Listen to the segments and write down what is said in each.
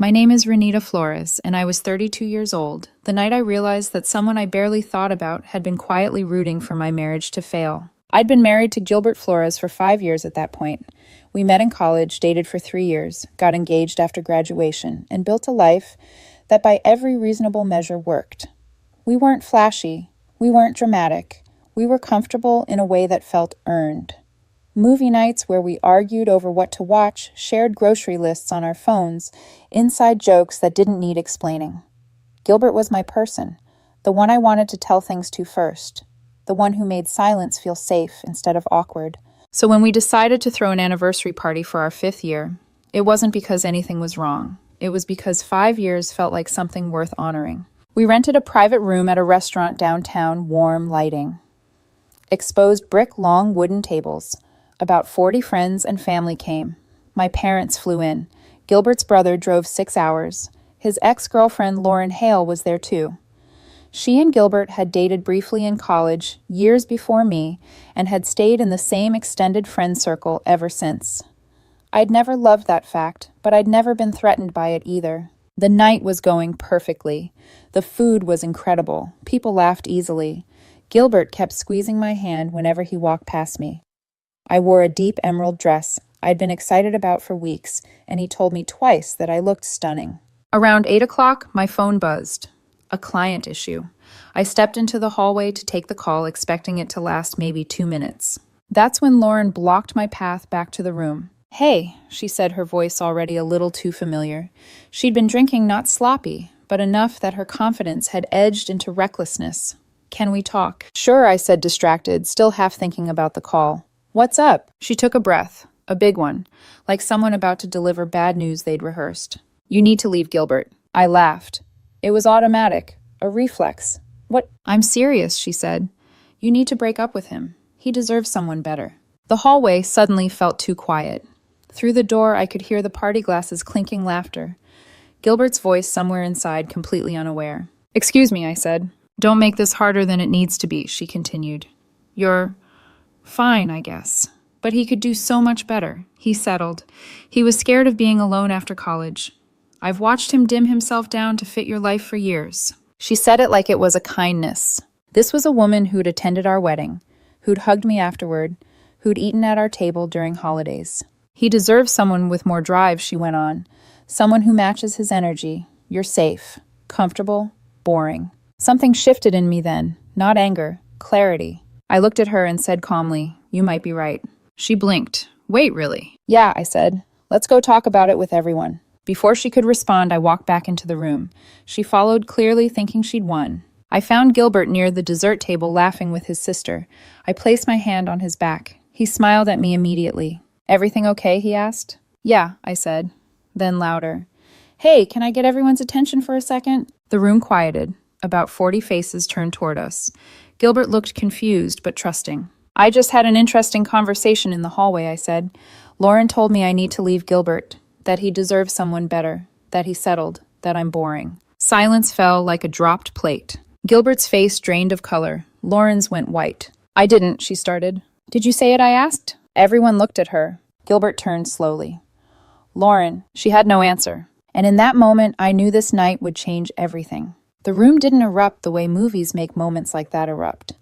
My name is Renita Flores, and I was 32 years old, the night I realized that someone I barely thought about had been quietly rooting for my marriage to fail. I'd been married to Gilbert Flores for 5 years at that point. We met in college, dated for 3 years, got engaged after graduation, and built a life that by every reasonable measure worked. We weren't flashy, we weren't dramatic, we were comfortable in a way that felt earned. Movie nights where we argued over what to watch, shared grocery lists on our phones, inside jokes that didn't need explaining. Gilbert was my person, the one I wanted to tell things to first, the one who made silence feel safe instead of awkward. So when we decided to throw an anniversary party for our 5th year, it wasn't because anything was wrong. It was because 5 years felt like something worth honoring. We rented a private room at a restaurant downtown, warm lighting. Exposed brick long wooden tables. About 40 friends and family came. My parents flew in. Gilbert's brother drove 6 hours. His ex-girlfriend Lauren Hale was there too. She and Gilbert had dated briefly in college, years before me, and had stayed in the same extended friend circle ever since. I'd never loved that fact, but I'd never been threatened by it either. The night was going perfectly. The food was incredible. People laughed easily. Gilbert kept squeezing my hand whenever he walked past me. I wore a deep emerald dress I'd been excited about for weeks, and he told me twice that I looked stunning. Around 8 o'clock, my phone buzzed. A client issue. I stepped into the hallway to take the call, expecting it to last maybe 2 minutes. That's when Lauren blocked my path back to the room. "Hey," she said, her voice already a little too familiar. She'd been drinking not sloppy, but enough that her confidence had edged into recklessness. "Can we talk?" "Sure," I said, distracted, still half thinking about the call. "What's up?" She took a breath, a big one, like someone about to deliver bad news they'd rehearsed. "You need to leave Gilbert." I laughed. It was automatic, a reflex. "What?" "I'm serious," she said. "You need to break up with him. He deserves someone better." The hallway suddenly felt too quiet. Through the door, I could hear the party glasses clinking laughter. Gilbert's voice somewhere inside, completely unaware. "Excuse me," I said. "Don't make this harder than it needs to be," she continued. "You're fine, I guess. But he could do so much better." He settled. He was scared of being alone after college. "I've watched him dim himself down to fit your life for years." She said it like it was a kindness. This was a woman who'd attended our wedding, who'd hugged me afterward, who'd eaten at our table during holidays. "He deserves someone with more drive," she went on. "Someone who matches his energy. You're safe, comfortable, boring." Something shifted in me then, not anger, clarity. I looked at her and said calmly, "You might be right." She blinked. "Wait, really?" "Yeah," I said. "Let's go talk about it with everyone." Before she could respond, I walked back into the room. She followed, clearly thinking she'd won. I found Gilbert near the dessert table laughing with his sister. I placed my hand on his back. He smiled at me immediately. "Everything okay?" he asked. "Yeah," I said. Then louder. "Hey, can I get everyone's attention for a second?" The room quieted. About 40 faces turned toward us. Gilbert looked confused but trusting. "I just had an interesting conversation in the hallway," I said. "Lauren told me I need to leave Gilbert, that he deserves someone better, that he settled, that I'm boring." Silence fell like a dropped plate. Gilbert's face drained of color. Lauren's went white. "I didn't," she started. "Did you say it?" I asked. Everyone looked at her. Gilbert turned slowly. "Lauren." She had no answer. And in that moment, I knew this night would change everything. The room didn't erupt the way movies make moments like that erupt.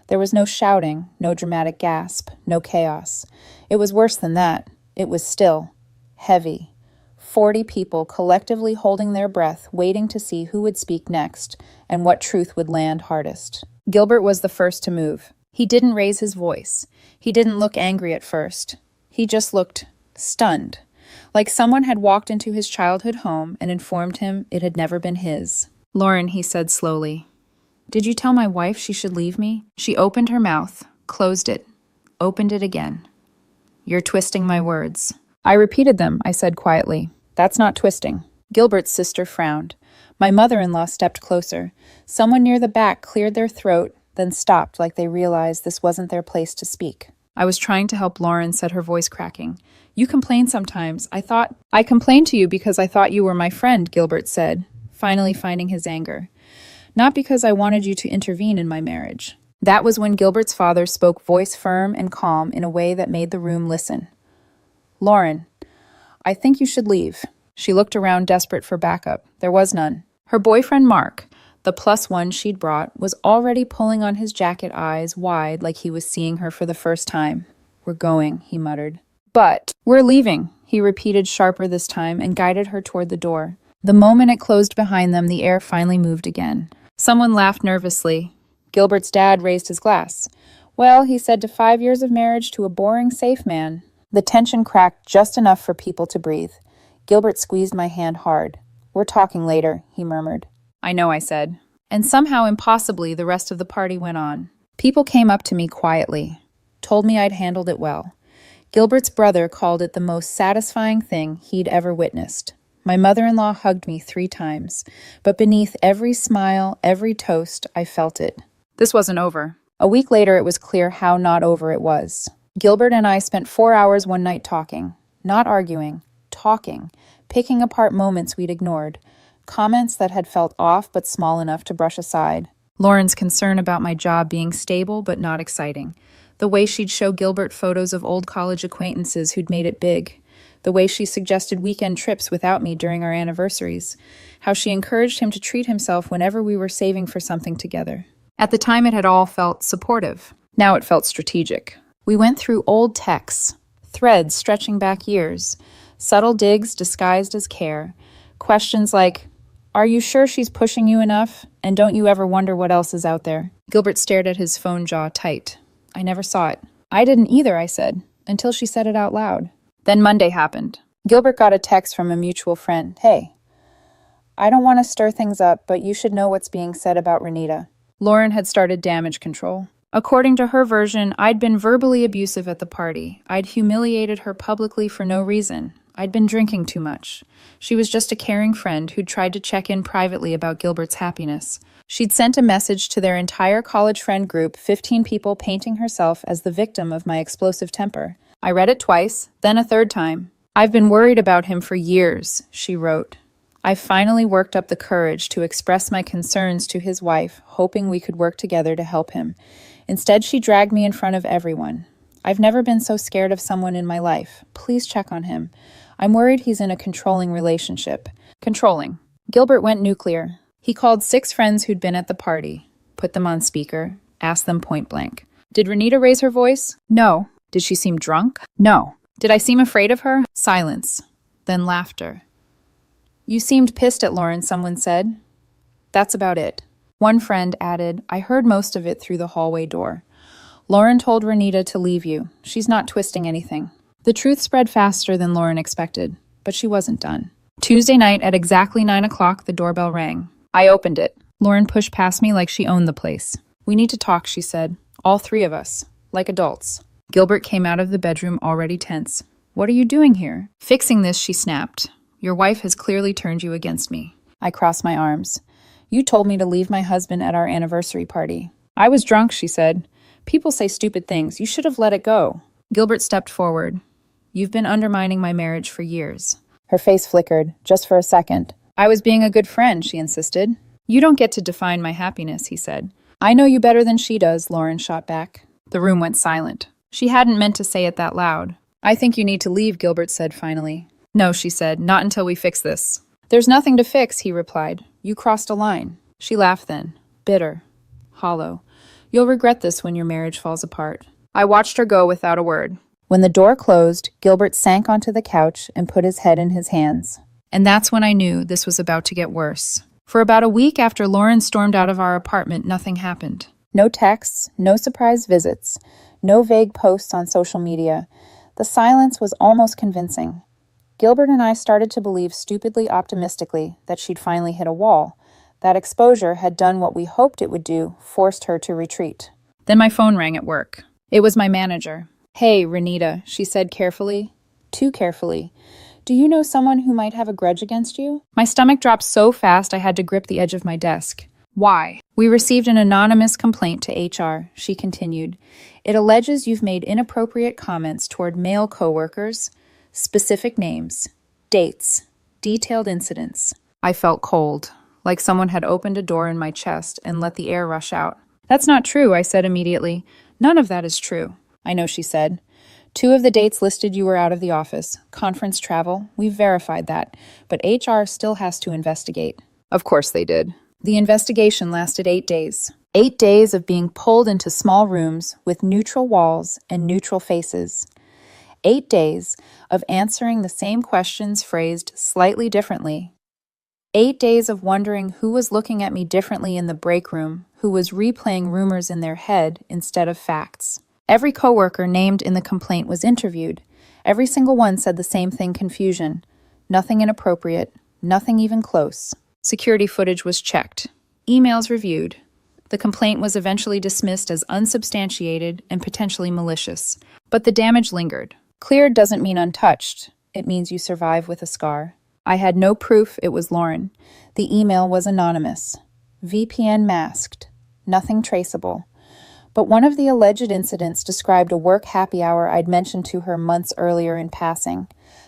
There was no shouting, no dramatic gasp, no chaos. It was worse than that. It was still, heavy. 40 people collectively holding their breath, waiting to see who would speak next and what truth would land hardest. Gilbert was the first to move. He didn't raise his voice. He didn't look angry at first. He just looked stunned, like someone had walked into his childhood home and informed him it had never been his. "Lauren," he said slowly, "did you tell my wife she should leave me?" She opened her mouth, closed it, opened it again. "You're twisting my words." "I repeated them," I said quietly. "That's not twisting." Gilbert's sister frowned. My mother-in-law stepped closer. Someone near the back cleared their throat, then stopped like they realized this wasn't their place to speak. "I was trying to help Lauren," said her voice cracking. "You complain sometimes. I complained to you because I thought you were my friend," Gilbert said, finally finding his anger. "Not because I wanted you to intervene in my marriage." That was when Gilbert's father spoke, voice firm and calm in a way that made the room listen. "Lauren, I think you should leave." She looked around, desperate for backup. There was none. Her boyfriend, Mark, the +1 she'd brought, was already pulling on his jacket, eyes wide like he was seeing her for the first time. "We're going," he muttered. "But we're leaving," he repeated, sharper this time, and guided her toward the door. The moment it closed behind them, the air finally moved again. Someone laughed nervously. Gilbert's dad raised his glass. "Well," he said, "to 5 years of marriage to a boring, safe man." The tension cracked just enough for people to breathe. Gilbert squeezed my hand hard. "We're talking later," he murmured. "I know," I said. And somehow, impossibly, the rest of the party went on. People came up to me quietly, told me I'd handled it well. Gilbert's brother called it the most satisfying thing he'd ever witnessed. My mother-in-law hugged me 3 times, but beneath every smile, every toast, I felt it. This wasn't over. A week later, it was clear how not over it was. Gilbert and I spent 4 hours one night talking. Not arguing, talking, picking apart moments we'd ignored, comments that had felt off but small enough to brush aside. Lauren's concern about my job being stable but not exciting. The way she'd show Gilbert photos of old college acquaintances who'd made it big. The way she suggested weekend trips without me during our anniversaries. How she encouraged him to treat himself whenever we were saving for something together. At the time, it had all felt supportive. Now it felt strategic. We went through old texts, threads stretching back years, subtle digs disguised as care, questions like, "Are you sure she's pushing you enough? And don't you ever wonder what else is out there?" Gilbert stared at his phone, jaw tight. I never saw it. "I didn't either," I said, until she said it out loud. Then Monday happened. Gilbert got a text from a mutual friend. "Hey, I don't want to stir things up, but you should know what's being said about Renita." Lauren had started damage control. According to her version, I'd been verbally abusive at the party. I'd humiliated her publicly for no reason. I'd been drinking too much. She was just a caring friend who'd tried to check in privately about Gilbert's happiness. She'd sent a message to their entire college friend group, 15 people, painting herself as the victim of my explosive temper. I read it twice, then a third time. "I've been worried about him for years," she wrote. "I finally worked up the courage to express my concerns to his wife, hoping we could work together to help him. Instead, she dragged me in front of everyone. I've never been so scared of someone in my life. Please check on him. I'm worried he's in a controlling relationship." Controlling. Gilbert went nuclear. He called 6 friends who'd been at the party, put them on speaker, asked them point blank. "Did Renita raise her voice?" "No." "Did she seem drunk?" "No." "Did I seem afraid of her?" Silence. Then laughter. "You seemed pissed at Lauren," someone said. "That's about it." One friend added, "I heard most of it through the hallway door. Lauren told Renita to leave you. She's not twisting anything." The truth spread faster than Lauren expected, but she wasn't done. Tuesday night at exactly 9 o'clock, the doorbell rang. I opened it. Lauren pushed past me like she owned the place. "We need to talk," she said. "All 3 of us. Like adults." Gilbert came out of the bedroom already tense. "What are you doing here?" "Fixing this," she snapped. "Your wife has clearly turned you against me." I crossed my arms. "You told me to leave my husband at our anniversary party." "I was drunk," she said. "People say stupid things. You should have let it go." Gilbert stepped forward. "You've been undermining my marriage for years." Her face flickered, just for a second. "I was being a good friend," she insisted. "You don't get to define my happiness," he said. "I know you better than she does," Lauren shot back. The room went silent. She hadn't meant to say it that loud. "I think you need to leave," Gilbert said finally. "No," she said, "not until we fix this." "There's nothing to fix," he replied. "You crossed a line." She laughed then, bitter, hollow. "You'll regret this when your marriage falls apart." I watched her go without a word. When the door closed, Gilbert sank onto the couch and put his head in his hands. And that's when I knew this was about to get worse. For about a week after Lauren stormed out of our apartment, nothing happened. No texts, no surprise visits, no vague posts on social media. The silence was almost convincing. Gilbert and I started to believe stupidly optimistically that she'd finally hit a wall. That exposure had done what we hoped it would do, forced her to retreat. Then my phone rang at work. It was my manager. "Hey, Renita," she said carefully. Too carefully. "Do you know someone who might have a grudge against you?" My stomach dropped so fast I had to grip the edge of my desk. "Why?" "We received an anonymous complaint to HR," she continued. "It alleges you've made inappropriate comments toward male coworkers, specific names, dates, detailed incidents." I felt cold, like someone had opened a door in my chest and let the air rush out. "That's not true," I said immediately. "None of that is true." "I know," she said. 2 of the dates listed you were out of the office. Conference travel, we've verified that, but HR still has to investigate. Of course they did. The investigation lasted 8 days. 8 days of being pulled into small rooms with neutral walls and neutral faces. 8 days of answering the same questions phrased slightly differently. 8 days of wondering who was looking at me differently in the break room, who was replaying rumors in their head instead of facts. Every coworker named in the complaint was interviewed. Every single one said the same thing: confusion. Nothing inappropriate, nothing even close. Security footage was checked. Emails reviewed. The complaint was eventually dismissed as unsubstantiated and potentially malicious. But the damage lingered. Cleared doesn't mean untouched. It means you survive with a scar. I had no proof it was Lauren. The email was anonymous. VPN masked. Nothing traceable. But one of the alleged incidents described a work happy hour I'd mentioned to her months earlier in passing.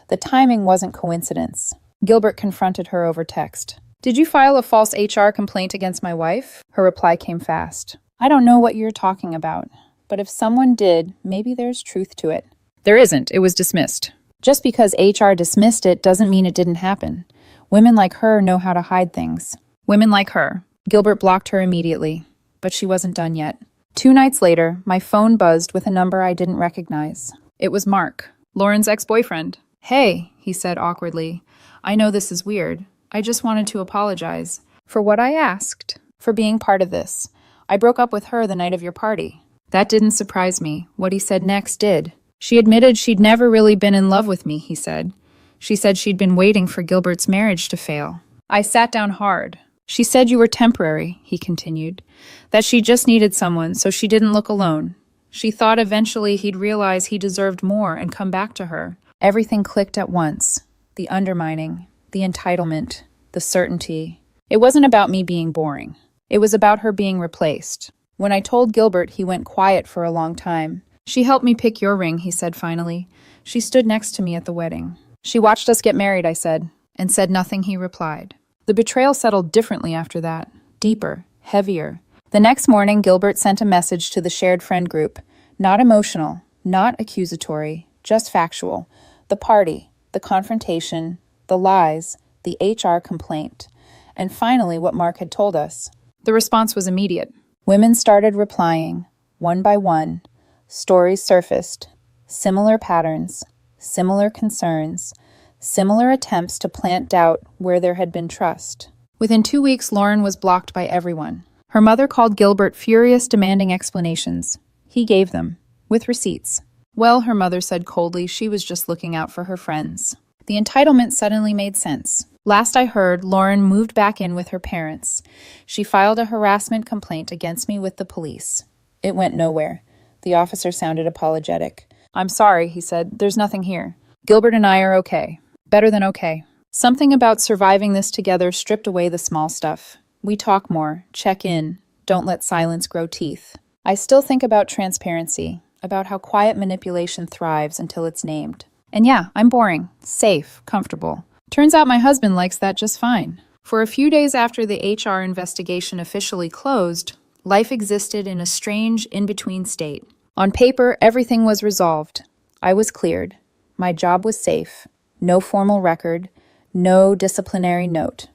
The timing wasn't coincidence. Gilbert confronted her over text. "Did you file a false HR complaint against my wife?" Her reply came fast. "I don't know what you're talking about, but if someone did, maybe there's truth to it." There isn't. It was dismissed. Just because HR dismissed it doesn't mean it didn't happen. Women like her know how to hide things. Women like her. Gilbert blocked her immediately, but she wasn't done yet. 2 nights later, my phone buzzed with a number I didn't recognize. It was Mark, Lauren's ex-boyfriend. "Hey," he said awkwardly. "I know this is weird. I just wanted to apologize for what I asked, for being part of this. I broke up with her the night of your party." That didn't surprise me. What he said next did. "She admitted she'd never really been in love with me," he said. "She said she'd been waiting for Gilbert's marriage to fail." I sat down hard. "She said you were temporary," he continued, "that she just needed someone so she didn't look alone. She thought eventually he'd realize he deserved more and come back to her." Everything clicked at once. The undermining, the entitlement, the certainty. It wasn't about me being boring. It was about her being replaced. When I told Gilbert, he went quiet for a long time. "She helped me pick your ring," he said finally. "She stood next to me at the wedding." "She watched us get married," I said, and said nothing, he replied. The betrayal settled differently after that. Deeper, heavier. The next morning, Gilbert sent a message to the shared friend group. Not emotional, not accusatory, just factual. The party, the confrontation, the lies, the HR complaint, and finally what Mark had told us. The response was immediate. Women started replying, one by one. Stories surfaced. Similar patterns, similar concerns, similar attempts to plant doubt where there had been trust. Within 2 weeks, Lauren was blocked by everyone. Her mother called Gilbert furious, demanding explanations. He gave them, with receipts. Well, her mother said coldly, she was just looking out for her friends. The entitlement suddenly made sense. Last I heard, Lauren moved back in with her parents. She filed a harassment complaint against me with the police. It went nowhere. The officer sounded apologetic. "I'm sorry," he said. "There's nothing here. Gilbert and I are okay. Better than okay." Something about surviving this together stripped away the small stuff. We talk more, check in, don't let silence grow teeth. I still think about transparency, about how quiet manipulation thrives until it's named. And yeah, I'm boring, safe, comfortable. Turns out my husband likes that just fine. For a few days after the HR investigation officially closed, life existed in a strange in-between state. On paper, everything was resolved. I was cleared. My job was safe. No formal record. No disciplinary note.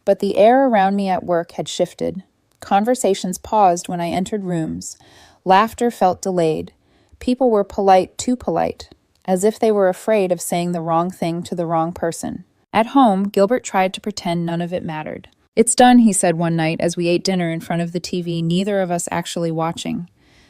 But the air around me at work had shifted. Conversations paused when I entered rooms. Laughter felt delayed. People were polite, too polite, as if they were afraid of saying the wrong thing to the wrong person. At home, Gilbert tried to pretend none of it mattered. "It's done," he said one night as we ate dinner in front of the TV, neither of us actually watching.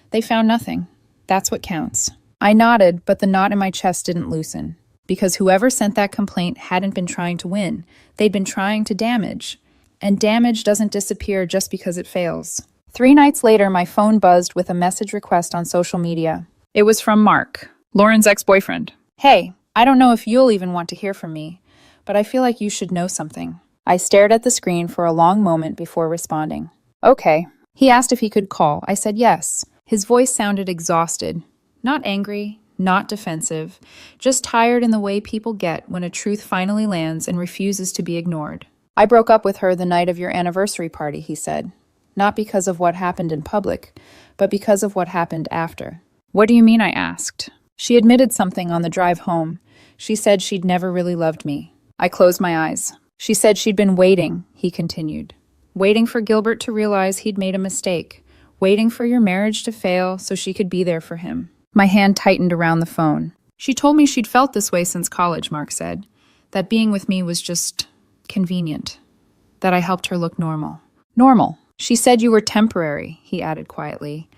"They found nothing. That's what counts." I nodded, but the knot in my chest didn't loosen. Because whoever sent that complaint hadn't been trying to win. They'd been trying to damage. And damage doesn't disappear just because it fails. 3 nights later, my phone buzzed with a message request on social media. It was from Mark, Lauren's ex-boyfriend. "Hey, I don't know if you'll even want to hear from me, but I feel like you should know something." I stared at the screen for a long moment before responding. "Okay." He asked if he could call. I said yes. His voice sounded exhausted. Not angry, not defensive, just tired in the way people get when a truth finally lands and refuses to be ignored. "I broke up with her the night of your anniversary party," he said. "Not because of what happened in public, but because of what happened after." "What do you mean?" I asked. She admitted something on the drive home. She said she'd never really loved me. I closed my eyes. She said she'd been waiting, he continued. Waiting for Gilbert to realize he'd made a mistake. Waiting for your marriage to fail so she could be there for him. My hand tightened around the phone. She told me she'd felt this way since college, Mark said. That being with me was just convenient. That I helped her look normal. Normal. She said you were temporary, he added quietly.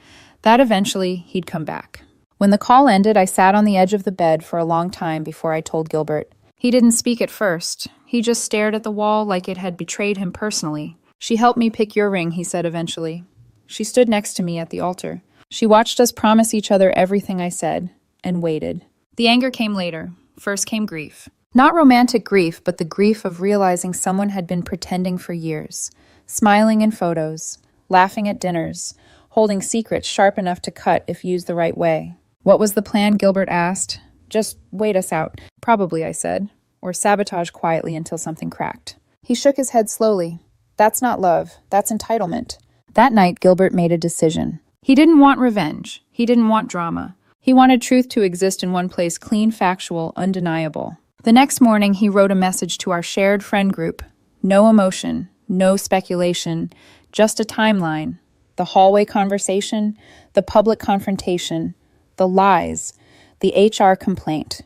That eventually he'd come back. When the call ended, I sat on the edge of the bed for a long time before I told Gilbert. He didn't speak at first. He just stared at the wall like it had betrayed him personally. She helped me pick your ring, he said eventually. She stood next to me at the altar. She watched us promise each other everything I said, and waited. The anger came later. First came grief. Not romantic grief, but the grief of realizing someone had been pretending for years. Smiling in photos, laughing at dinners, holding secrets sharp enough to cut if used the right way. What was the plan, Gilbert asked. Just wait us out. Probably, I said. Or sabotage quietly until something cracked. He shook his head slowly. That's not love. That's entitlement. That night, Gilbert made a decision. He didn't want revenge. He didn't want drama. He wanted truth to exist in one place, clean, factual, undeniable. The next morning, he wrote a message to our shared friend group. No emotion, no speculation, just a timeline. The hallway conversation, the public confrontation, the lies, the HR complaint,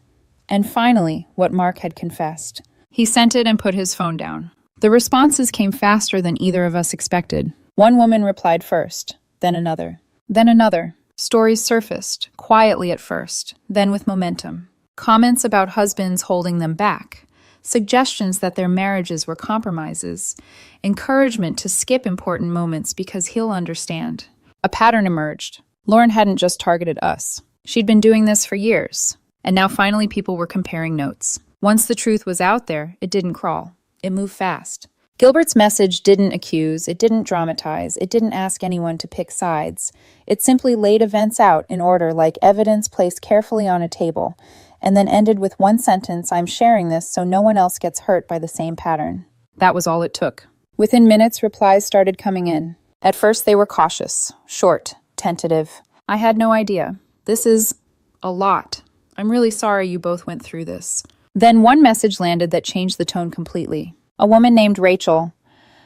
and finally, what Mark had confessed. He sent it and put his phone down. The responses came faster than either of us expected. One woman replied first, then another. Then another. Stories surfaced, quietly at first, then with momentum. Comments about husbands holding them back. Suggestions that their marriages were compromises. Encouragement to skip important moments because he'll understand. A pattern emerged. Lauren hadn't just targeted us. She'd been doing this for years. And now finally people were comparing notes. Once the truth was out there, it didn't crawl. It moved fast. Gilbert's message didn't accuse, it didn't dramatize, it didn't ask anyone to pick sides. It simply laid events out in order like evidence placed carefully on a table, and then ended with one sentence, I'm sharing this so no one else gets hurt by the same pattern. That was all it took. Within minutes, replies started coming in. At first, they were cautious, short, tentative. I had no idea. This is a lot. I'm really sorry you both went through this. Then one message landed that changed the tone completely. A woman named Rachel,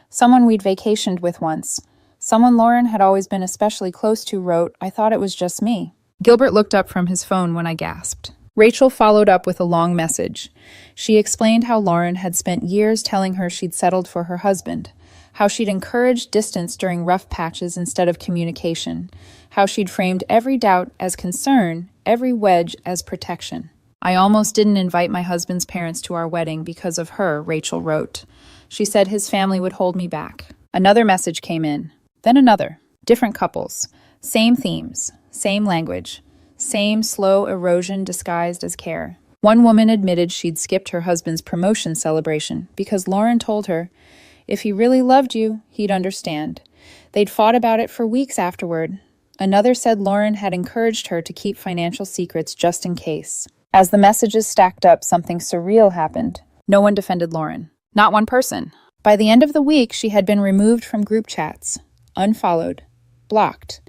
someone we'd vacationed with once, someone Lauren had always been especially close to, wrote, I thought it was just me. Gilbert looked up from his phone when I gasped. Rachel followed up with a long message. She explained how Lauren had spent years telling her she'd settled for her husband, how she'd encouraged distance during rough patches instead of communication, how she'd framed every doubt as concern, every wedge as protection. I almost didn't invite my husband's parents to our wedding because of her, Rachel wrote. She said his family would hold me back. Another message came in, then another. Different couples, same themes, same language, same slow erosion disguised as care. One woman admitted she'd skipped her husband's promotion celebration because Lauren told her, if he really loved you, he'd understand. They'd fought about it for weeks afterward. Another said Lauren had encouraged her to keep financial secrets just in case. As the messages stacked up, something surreal happened. No one defended Lauren. Not one person. By the end of the week, she had been removed from group chats, unfollowed, blocked.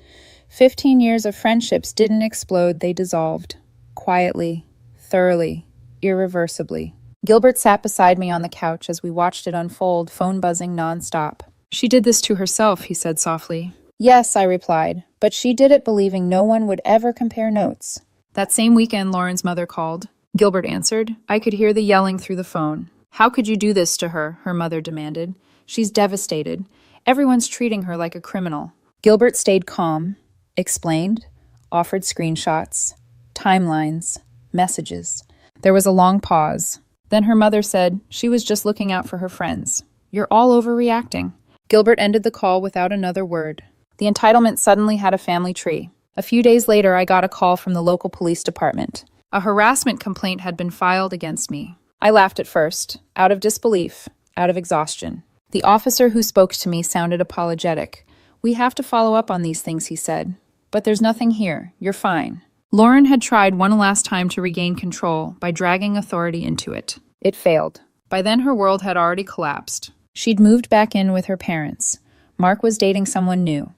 15 years of friendships didn't explode, they dissolved. Quietly, thoroughly, irreversibly. Gilbert sat beside me on the couch as we watched it unfold, phone buzzing nonstop. She did this to herself, he said softly. Yes, I replied, but she did it believing no one would ever compare notes. That same weekend, Lauren's mother called. Gilbert answered. I could hear the yelling through the phone. How could you do this to her? Her mother demanded. She's devastated. Everyone's treating her like a criminal. Gilbert stayed calm, explained, offered screenshots, timelines, messages. There was a long pause. Then her mother said she was just looking out for her friends. You're all overreacting. Gilbert ended the call without another word. The entitlement suddenly had a family tree. A few days later, I got a call from the local police department. A harassment complaint had been filed against me. I laughed at first, out of disbelief, out of exhaustion. The officer who spoke to me sounded apologetic. We have to follow up on these things, he said. But there's nothing here. You're fine. Lauren had tried one last time to regain control by dragging authority into it. It failed. By then, her world had already collapsed. She'd moved back in with her parents. Mark was dating someone new.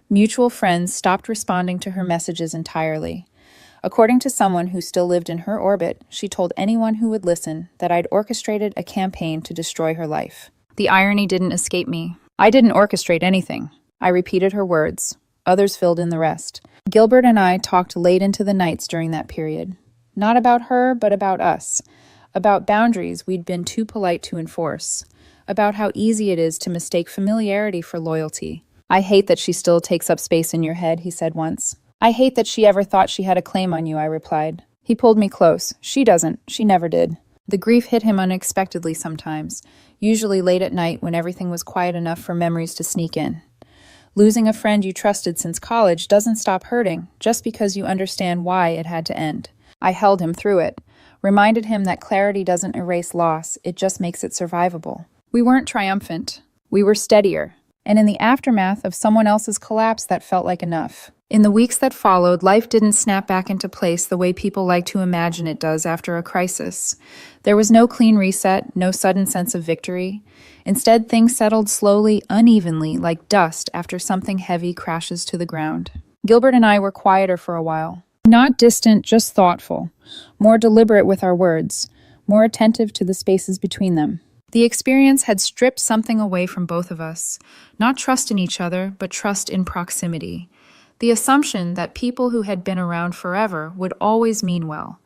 Mutual friends stopped responding to her messages entirely. According to someone who still lived in her orbit, she told anyone who would listen that I'd orchestrated a campaign to destroy her life. The irony didn't escape me. I didn't orchestrate anything. I repeated her words. Others filled in the rest. Gilbert and I talked late into the nights during that period. Not about her, but about us. About boundaries we'd been too polite to enforce. About how easy it is to mistake familiarity for loyalty. I hate that she still takes up space in your head, he said once. I hate that she ever thought she had a claim on you, I replied. He pulled me close. She doesn't. She never did. The grief hit him unexpectedly sometimes, usually late at night when everything was quiet enough for memories to sneak in. Losing a friend you trusted since college doesn't stop hurting just because you understand why it had to end. I held him through it, reminded him that clarity doesn't erase loss, it just makes it survivable. We weren't triumphant. We were steadier. And in the aftermath of someone else's collapse, that felt like enough. In the weeks that followed, life didn't snap back into place the way people like to imagine it does after a crisis. There was no clean reset, no sudden sense of victory. Instead, things settled slowly, unevenly, like dust after something heavy crashes to the ground. Gilbert and I were quieter for a while. Not distant, just thoughtful. More deliberate with our words. More attentive to the spaces between them. The experience had stripped something away from both of us. Not trust in each other, but trust in proximity. The assumption that people who had been around forever would always mean well.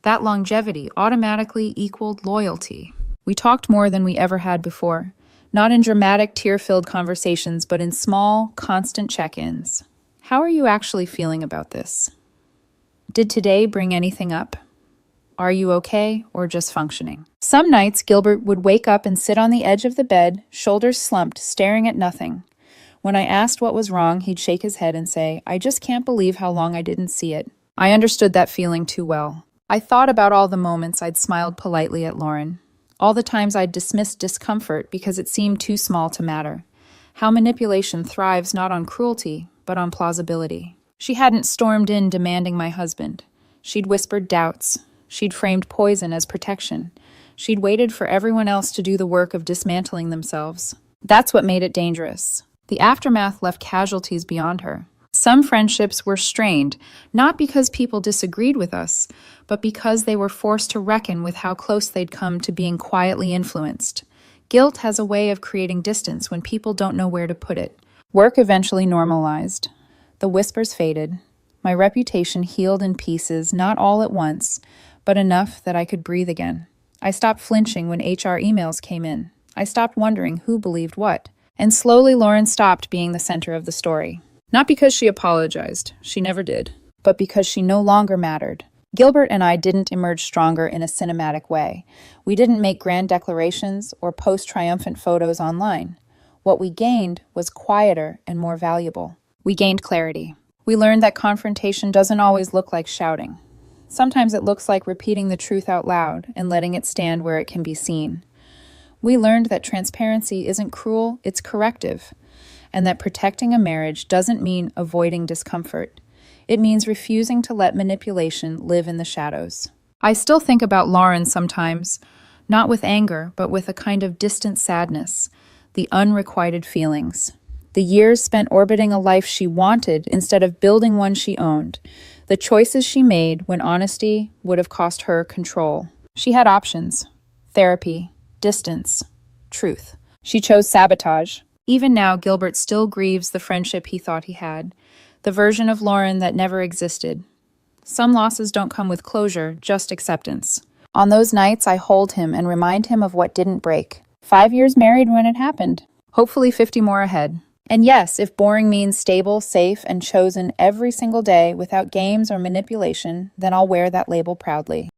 That longevity automatically equaled loyalty. We talked more than we ever had before. Not in dramatic, tear-filled conversations, but in small, constant check-ins. How are you actually feeling about this? Did today bring anything up? Are you okay or just functioning? Some nights, Gilbert would wake up and sit on the edge of the bed, shoulders slumped, staring at nothing. When I asked what was wrong, he'd shake his head and say, "I just can't believe how long I didn't see it." I understood that feeling too well. I thought about all the moments I'd smiled politely at Lauren. All the times I'd dismissed discomfort because it seemed too small to matter. How manipulation thrives not on cruelty, but on plausibility. She hadn't stormed in demanding my husband. She'd whispered doubts. She'd framed poison as protection. She'd waited for everyone else to do the work of dismantling themselves. That's what made it dangerous. The aftermath left casualties beyond her. Some friendships were strained, not because people disagreed with us, but because they were forced to reckon with how close they'd come to being quietly influenced. Guilt has a way of creating distance when people don't know where to put it. Work eventually normalized. The whispers faded. My reputation healed in pieces, not all at once, but enough that I could breathe again. I stopped flinching when HR emails came in. I stopped wondering who believed what. And slowly Lauren stopped being the center of the story. Not because she apologized, she never did, but because she no longer mattered. Gilbert and I didn't emerge stronger in a cinematic way. We didn't make grand declarations or post triumphant photos online. What we gained was quieter and more valuable. We gained clarity. We learned that confrontation doesn't always look like shouting. Sometimes it looks like repeating the truth out loud and letting it stand where it can be seen. We learned that transparency isn't cruel, it's corrective, and that protecting a marriage doesn't mean avoiding discomfort. It means refusing to let manipulation live in the shadows. I still think about Lauren sometimes, not with anger, but with a kind of distant sadness, the unrequited feelings. The years spent orbiting a life she wanted instead of building one she owned. The choices she made when honesty would have cost her control. She had options: therapy, distance, truth. She chose sabotage. Even now, Gilbert still grieves the friendship he thought he had, the version of Lauren that never existed. Some losses don't come with closure, just acceptance. On those nights, I hold him and remind him of what didn't break. 5 years married when it happened. Hopefully 50 more ahead. And yes, if boring means stable, safe, and chosen every single day without games or manipulation, then I'll wear that label proudly.